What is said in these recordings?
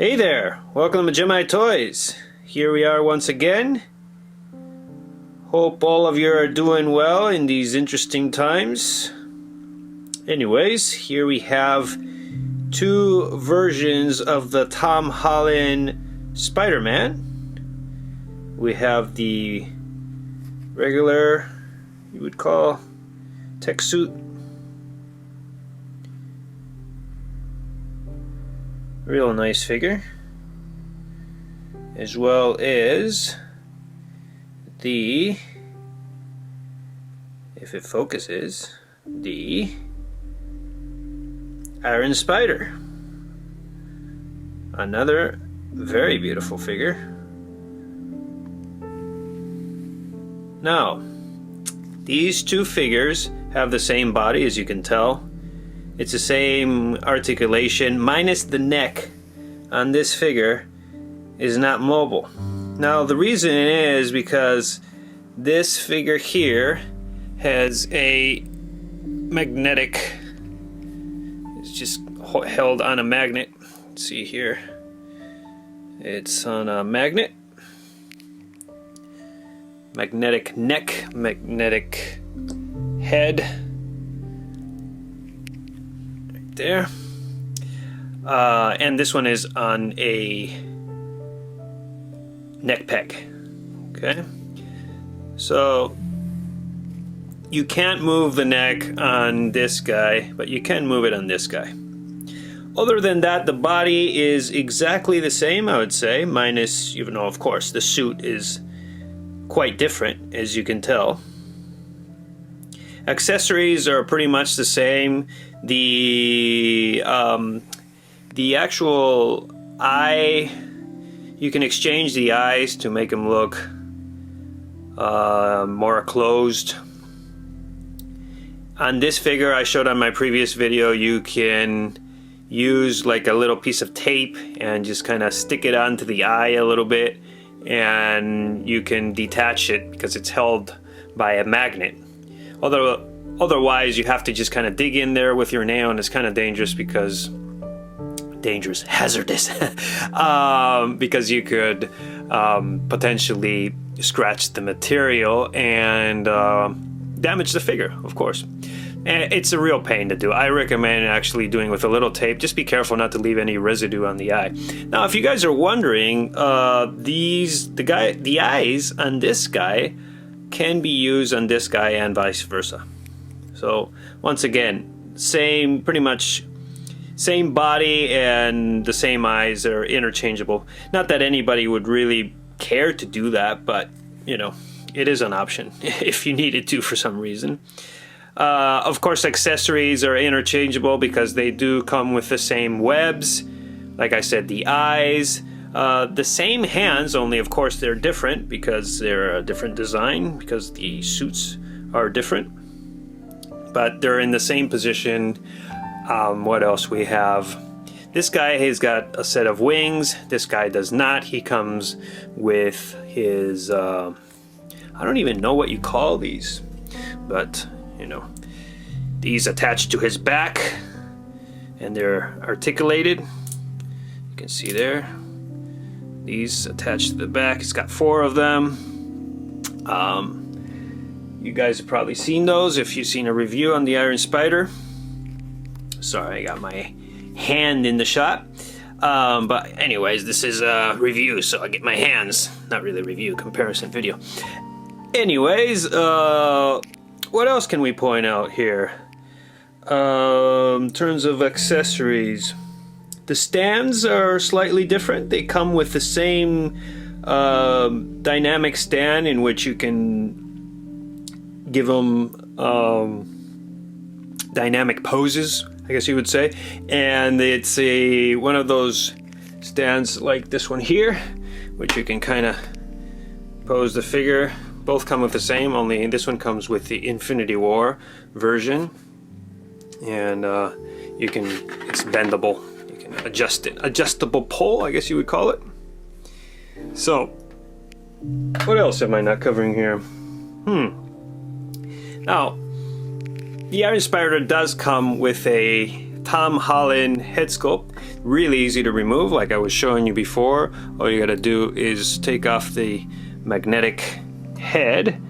Hey there! Welcome to GemIIToys. Here we are once again. Hope all of you are doing well in these interesting times. Anyways, here we have two versions of the Tom Holland Spider-Man. We have the regular, you would call, tech suit. Real nice figure, as well as the, if it focuses, the Iron Spider. Another very beautiful figure. Now, these two figures have the same body, as you can tell. It's the same articulation, minus the neck on this figure is not mobile. Now the reason is because this figure here has a magnetic, it's just held on a magnet. See here, it's on a magnet. Magnetic neck, magnetic head. There, and this one is on a neck peg. Okay, so you can't move the neck on this guy, but you can move it on this guy. Other than that, the body is exactly the same, I would say, minus, even though of course the suit is quite different, as you can tell. Accessories are pretty much the same. The actual eye, you can exchange the eyes to make them look more closed. On this figure I showed on my previous video, you can use like a little piece of tape and just kind of stick it onto the eye a little bit, and you can detach it because it's held by a magnet. Although otherwise you have to just kind of dig in there with your nail, and it's kind of dangerous because hazardous because you could potentially scratch the material and damage the figure, of course. And it's a real pain to do. I recommend actually doing with a little tape. Just be careful not to leave any residue on the eye. Now, if you guys are wondering, the eyes on this guy can be used on this guy and vice versa. So once again, pretty much same body and the same eyes are interchangeable. Not that anybody would really care to do that, but you know, it is an option if you needed to for some reason. Of course, accessories are interchangeable because they do come with the same webs. Like I said, the eyes. The same hands, only of course they're different because they're a different design, because the suits are different, but they're in the same position. What else we have? This guy has got a set of wings. This guy does not. He comes with his, I don't even know what you call these, but you know, these attached to his back and they're articulated. You can see there. These attached to the back. It's got 4 of them. You guys have probably seen those if you've seen a review on the Iron Spider. Sorry, I got my hand in the shot. But anyways, this is a review, so I get my hands. Not really a review, comparison video. Anyways, what else can we point out here? In terms of accessories, the stands are slightly different. They come with the same dynamic stand in which you can give them dynamic poses, I guess you would say. And it's one of those stands like this one here, which you can kind of pose the figure. Both come with the same, only this one comes with the Infinity War version. And it's bendable. Adjust it. Adjustable pole, I guess you would call it. So, what else am I not covering here? Now, the Iron Spider does come with a Tom Holland head sculpt. Really easy to remove, like I was showing you before. All you gotta do is take off the magnetic head,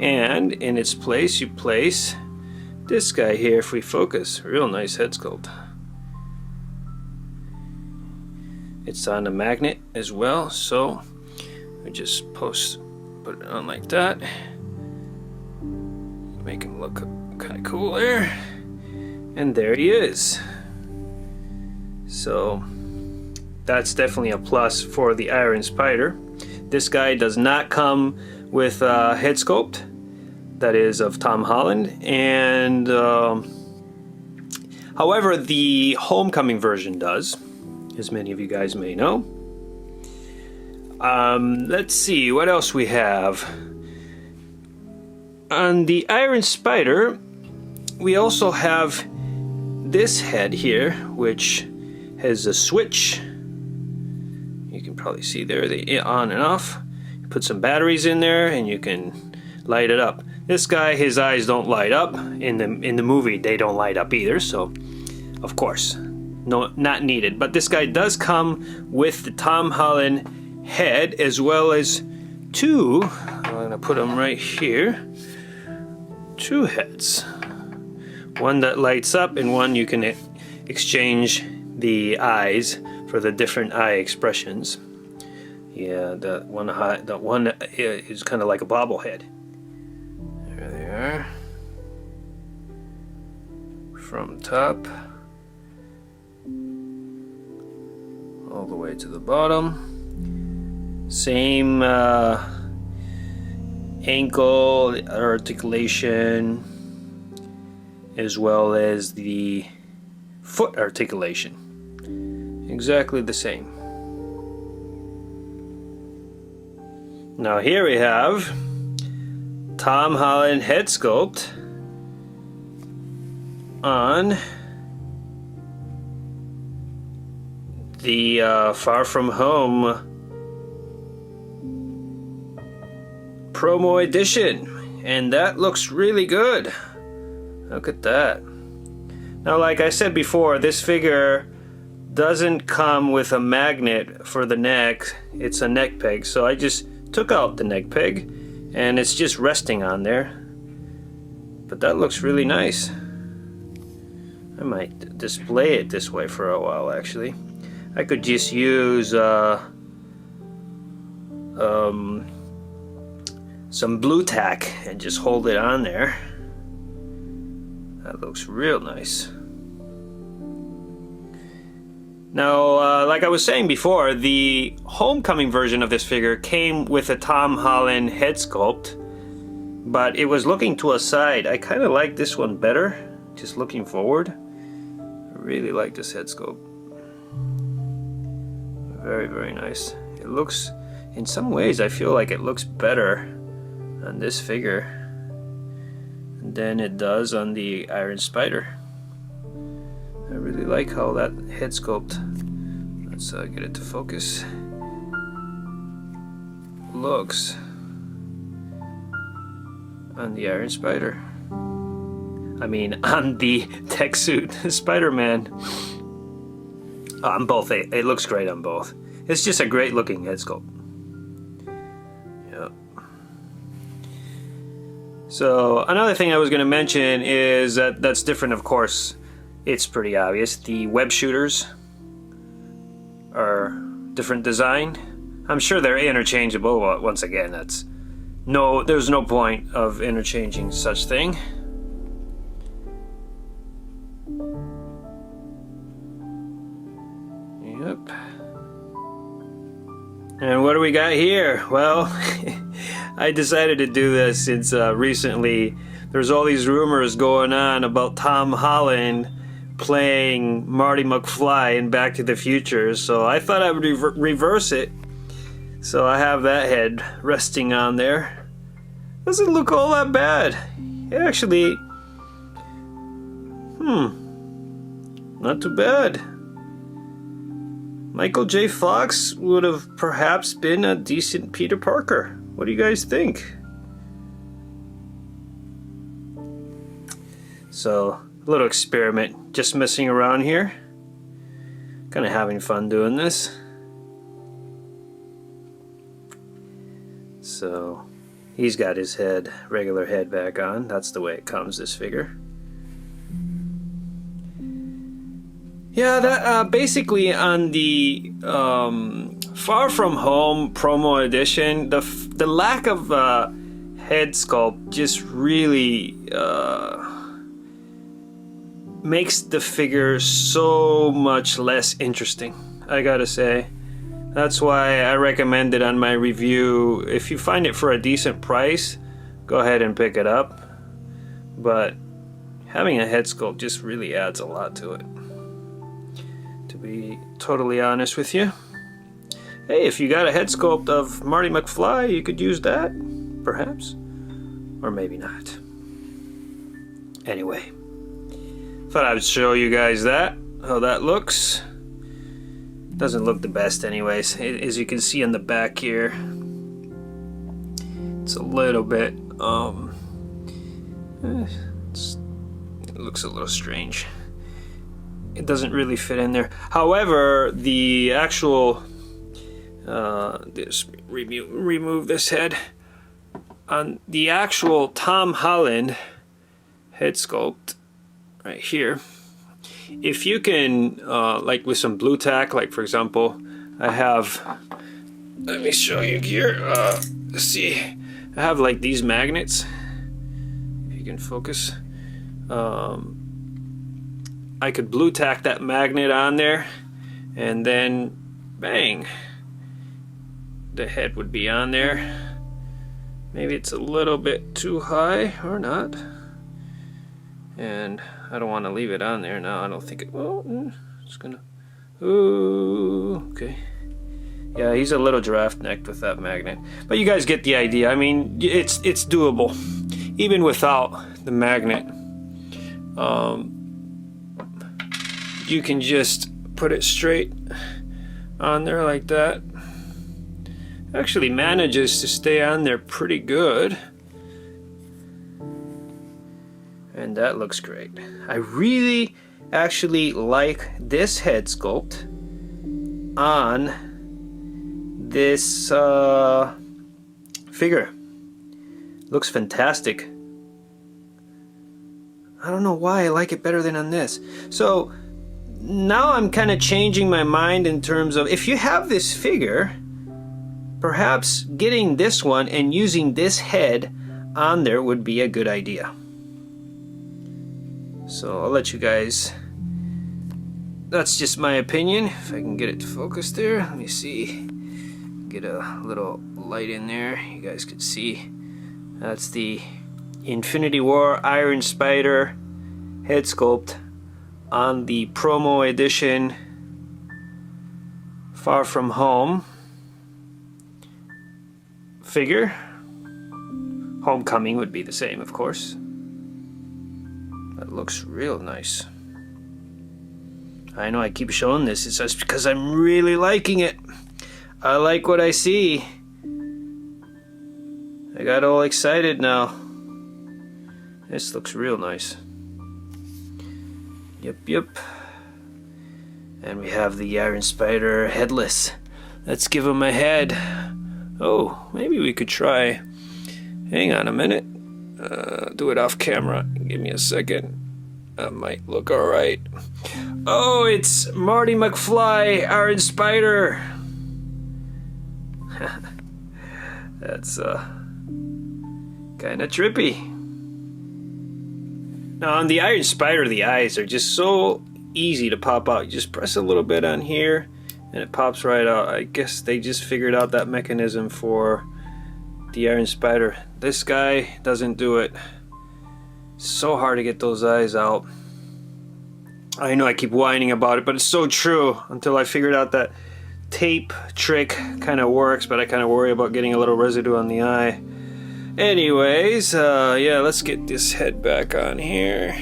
and in its place you place this guy here. If we focus, real nice head sculpt. It's on a magnet as well, so we just put it on like that. Make him look kind of cool there. And there he is. So that's definitely a plus for the Iron Spider. This guy does not come with a head sculpt that is of Tom Holland, and however the Homecoming version does, as many of you guys may know. Let's see what else we have. On the Iron Spider, we also have this head here, which has a switch. You can probably see there the on and off. You put some batteries in there and you can light it up. This guy, his eyes don't light up. In the movie, they don't light up either, so of course, no, not needed. But this guy does come with the Tom Holland head, as well as two, I'm gonna put them right here, two heads. One that lights up and one you can exchange the eyes for the different eye expressions. Yeah, that one is kind of like a bobblehead. There they are. From top all the way to the bottom. Same ankle articulation, as well as the foot articulation. Exactly the same. Now here we have Tom Holland head sculpt on the Far From Home promo edition, and that looks really good. Look at that. Now, like I said before, this figure doesn't come with a magnet for the neck. It's a neck peg, so I just took out the neck peg and it's just resting on there. But that looks really nice. I might display it this way for a while, actually. I could just use some blue tack and just hold it on there. That looks real nice. Now, like I was saying before, the Homecoming version of this figure came with a Tom Holland head sculpt, but it was looking to a side. I kind of like this one better, just looking forward. I really like this head sculpt. Very, very nice. It looks, in some ways, I feel like it looks better on this figure than it does on the Iron Spider. I really like how that head sculpt, let's get it to focus, looks on the Iron Spider. I mean, on the tech suit Spider-Man. On both, it looks great on both. It's just a great looking head sculpt. Yep. So another thing I was going to mention is that that's different, of course. It's pretty obvious. The web shooters are different design. I'm sure they're interchangeable. Well, once again, there's no point of interchanging such thing. Yep. And what do we got here? Well, I decided to do this since recently there's all these rumors going on about Tom Holland playing Marty McFly in Back to the Future, so I thought I would reverse it. So I have that head resting on there. Doesn't look all that bad. It actually, not too bad. Michael J. Fox would have perhaps been a decent Peter Parker. What do you guys think? So little experiment, just messing around here. Kind of having fun doing this. So he's got his head, regular head back on. That's the way it comes, this figure. Yeah, that basically on the Far From Home promo edition, the lack of head sculpt just really makes the figure so much less interesting, I gotta say. That's why I recommend it on my review. If you find it for a decent price, go ahead and pick it up. But having a head sculpt just really adds a lot to it, to be totally honest with you. Hey, if you got a head sculpt of Marty McFly, you could use that, perhaps. Or maybe not. Anyway, thought I would show you guys that, how that looks. Doesn't look the best anyways. As you can see on the back here, it's a little bit, it looks a little strange. It doesn't really fit in there. However, the actual, just remove this head. On the actual Tom Holland head sculpt, right here, if you can, like with some blue tack, like for example, I have, let me show you here, see, I have like these magnets, if you can focus, I could blue tack that magnet on there, and then bang, the head would be on there. Maybe it's a little bit too high or not, and I don't want to leave it on there now. I don't think it will. It's gonna, ooh, okay. Yeah, he's a little giraffe necked with that magnet, but you guys get the idea. I mean, it's doable even without the magnet. You can just put it straight on there like that. Actually manages to stay on there pretty good. And that looks great. I really actually like this head sculpt on this figure. Looks fantastic. I don't know why I like it better than on this. So now I'm kind of changing my mind in terms of, if you have this figure, perhaps getting this one and using this head on there would be a good idea. So I'll let you guys, that's just my opinion. If I can get it to focus there, let me see. Get a little light in there, you guys can see. That's the Infinity War Iron Spider head sculpt on the promo edition Far From Home figure. Homecoming would be the same, of course. That looks real nice. I know I keep showing this, it's just because I'm really liking it. I like what I see. I got all excited now. This looks real nice. Yep. And we have the Iron Spider headless. Let's give him a head. Oh, maybe we could try. Hang on a minute. Do it off camera. Give me a second. That might look alright. Oh, it's Marty McFly, Iron Spider. That's kind of trippy. Now on the Iron Spider, the eyes are just so easy to pop out. You just press a little bit on here and it pops right out. I guess they just figured out that mechanism for the Iron Spider. This guy doesn't do it. It's so hard to get those eyes out. I know I keep whining about it, but it's so true until I figured out that tape trick kind of works, but I kind of worry about getting a little residue on the eye. Anyways, yeah, let's get this head back on here.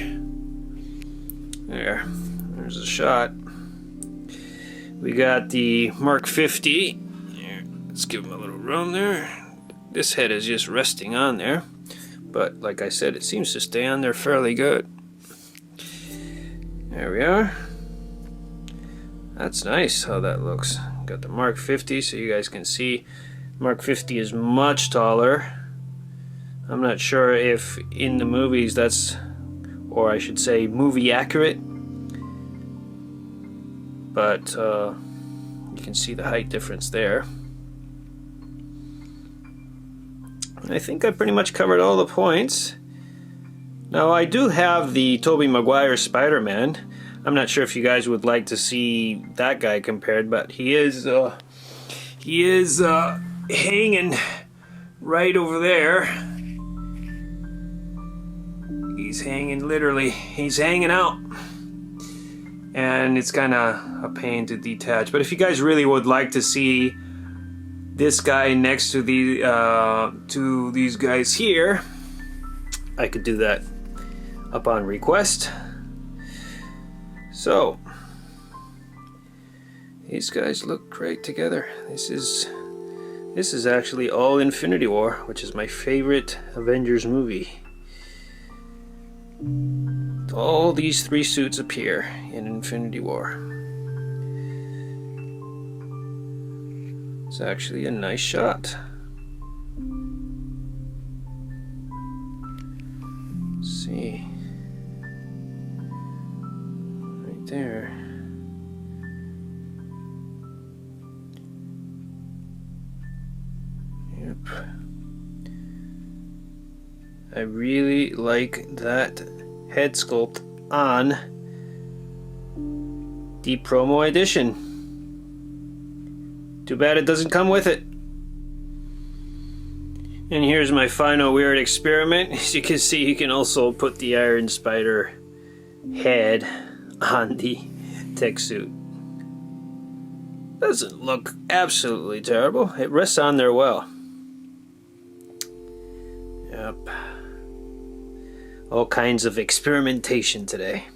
There's a shot. We got the Mark 50. Here, let's give him a little room there. This head is just resting on there, but like I said, it seems to stay on there fairly good. There we are. That's nice how that looks. Got the Mark 50 so you guys can see. Mark 50 is much taller. I'm not sure if in the movies that's, or I should say movie accurate, but you can see the height difference there. And I think I pretty much covered all the points. Now I do have the Tobey Maguire Spider-Man. I'm not sure if you guys would like to see that guy compared, but he is hanging right over there. He's hanging, literally, he's hanging out. And it's kind of a pain to detach. But if you guys really would like to see this guy next to these guys here, I could do that upon request. So these guys look great together. This is actually all Infinity War, which is my favorite Avengers movie. All these three suits appear in Infinity War. It's actually a nice shot. Let's see. Right there. Yep. I really like that head sculpt on the promo edition. Too bad it doesn't come with it. And here's my final weird experiment. As you can see, you can also put the Iron Spider head on the tech suit. Doesn't look absolutely terrible. It rests on there well. Yep. All kinds of experimentation today.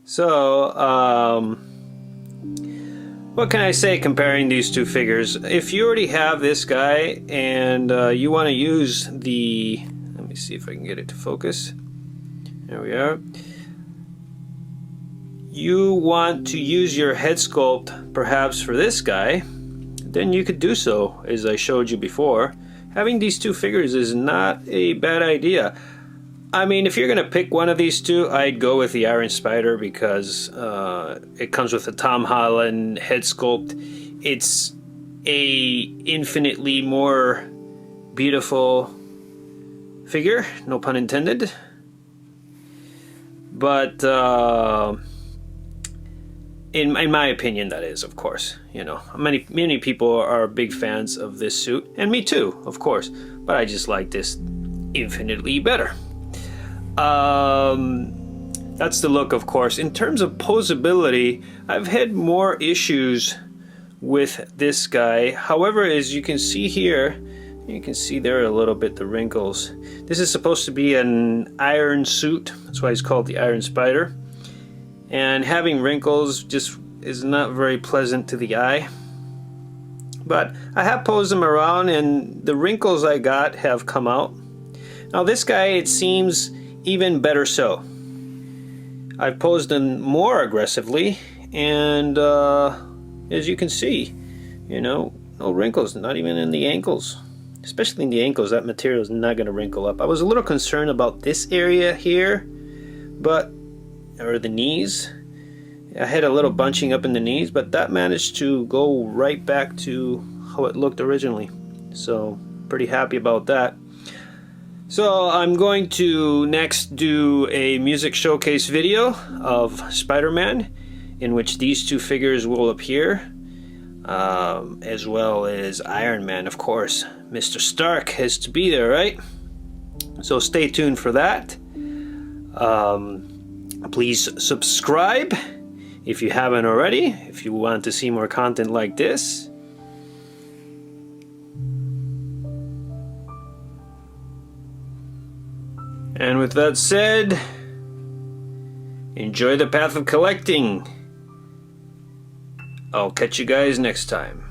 So, what can I say comparing these two figures? If you already have this guy and you want to use the... Let me see if I can get it to focus. There we are. You want to use your head sculpt perhaps for this guy, then you could do so, as I showed you before. Having these two figures is not a bad idea. I mean, if you're going to pick one of these two, I'd go with the Iron Spider because it comes with a Tom Holland head sculpt. It's a infinitely more beautiful figure, no pun intended. But in my opinion, that is, of course. You know, many people are big fans of this suit, and me too, of course. But I just like this infinitely better. That's the look, of course. In terms of posability, I've had more issues with this guy. However, as you can see here, you can see there a little bit the wrinkles. This is supposed to be an iron suit. That's why he's called the Iron Spider. And having wrinkles just is not very pleasant to the eye. But I have posed him around and the wrinkles I got have come out. Now this guy, it seems even better so. I've posed him more aggressively, and as you can see, you know, no wrinkles, not even in the ankles. Especially in the ankles, that material is not going to wrinkle up. I was a little concerned about this area here, or the knees. I had a little bunching up in the knees, but that managed to go right back to how it looked originally. So, pretty happy about that. So I'm going to next do a music showcase video of Spider-Man, in which these two figures will appear, as well as Iron Man, of course. Mr. Stark has to be there, right? So stay tuned for that. Please subscribe if you haven't already, if you want to see more content like this. And with that said, enjoy the path of collecting. I'll catch you guys next time.